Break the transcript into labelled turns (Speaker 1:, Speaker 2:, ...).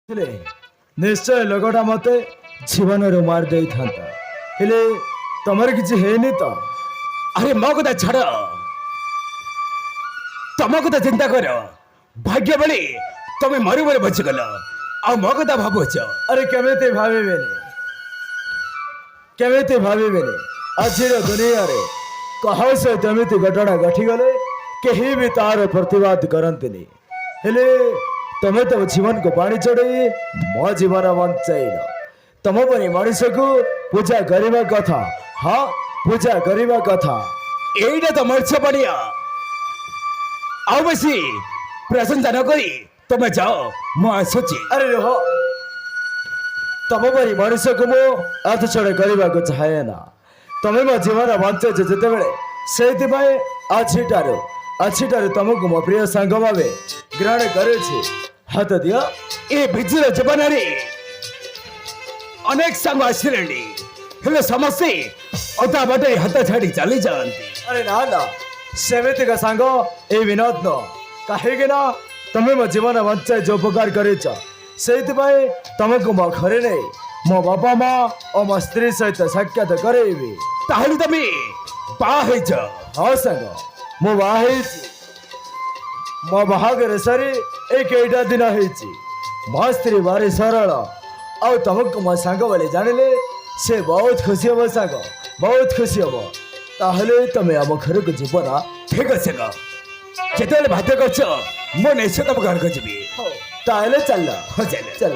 Speaker 1: ଥିଲେ ନିଶ୍ଚୟ ଲୋକଟା ମତେ ଜୀବନରୁ ମାରି ଦେଇଥାନ୍ତା, ହେଲେ ତମର କିଛି ହେଇନି ତ?
Speaker 2: अरे मो कथा छाड़ तम कथा चिंता कर भाग्य बड़ी तुम्हें मरु मरु बचिगल आ मो कथा भावुच
Speaker 1: ଆରେ କେମିତି ଭାବିବେନି, କେମିତି ଭାବିବେନି? ଆଜିର ଦୁନିଆରେ କାହା ସହିତ ଏମିତି ଘଟଣା ଘଟିଗଲେ କେହି ବି ତାର ପ୍ରତିବାଦ କରନ୍ତିନି, ହେଲେ ତମେ ତମ ଜୀବନକୁ ପାଣି ଚଢ଼େଇ ମୋ ଜୀବନ ବଞ୍ଚାଇଲ। ତମ ପରି ମଣିଷକୁ ପୂଜା କରିବା କଥା, ହଁ ପୂଜା କରିବା କଥା।
Speaker 2: एटा तो मर्च बढ़िया आओ बेसी प्रशंसा न करी तुम्हें जाओ मु आसुची
Speaker 1: ଆରେ ରୁହ, ତମ ପରି ମଣିଷକୁ ମୁଁ ହାତ ଛଡ଼ା କରିବାକୁ ଚାହେଁ ନା। ତମେ ମୋ ଜୀବନ ବଞ୍ଚାଇଛ ଯେତେବେଳେ, ସେଇଥିପାଇଁ ଆଜିଠାରୁ ତମକୁ ମୋ ପ୍ରିୟ ସାଙ୍ଗ ଭାବେ ଗ୍ରହଣ କରୁଛି। ହାତ ଦିଅ।
Speaker 2: ए बिजुर जीवन रे अनेक संग आसिले हेले समस्ते अता बाटे हाथ छाड़ी चली जाती
Speaker 1: ଆରେ ନା ନା, ସେମିତିକା ସାଙ୍ଗ ଏଇ ବିନୋଦ ନୁହଁ। କାହିଁକି ନା ତମେ ମୋ ଜୀବନ ବଞ୍ଚାଇ ଉପକାର କରିଛ, ସେଇଥିପାଇଁ ତମକୁ ମୋ ଘରେ ନେଇ ମୋ ବାପା ମା ଓ ମୋ ସ୍ତ୍ରୀ ସହିତ ସାକ୍ଷାତ କରେଇବି।
Speaker 2: ताहले तमे बा हेज
Speaker 1: ହଁ ସାଙ୍ଗ, ମୁଁ ବାହା ହେଇଛି। ମୋ ବାହାଘର ସରି ଏଇ କେଇଟା ଦିନ ହେଇଛି। ମୋ ସ୍ତ୍ରୀ ଭାରି ସରଳ, ଆଉ ତମକୁ ମୋ ସାଙ୍ଗ ବୋଲି ଜାଣିଲେ ସେ ବହୁତ ଖୁସି ହବ ସାଙ୍ଗ, ବହୁତ ଖୁସି ହବ। ତାହେଲେ ତମେ ଆମ ଘରକୁ ଯିବ ନା?
Speaker 2: ठीक अच्छे ग जेतेले भात करछ मो निश्चित तम घर को जीवी
Speaker 1: ତାହେଲେ ଚାଲ
Speaker 2: हो चल
Speaker 1: ଚାଲ।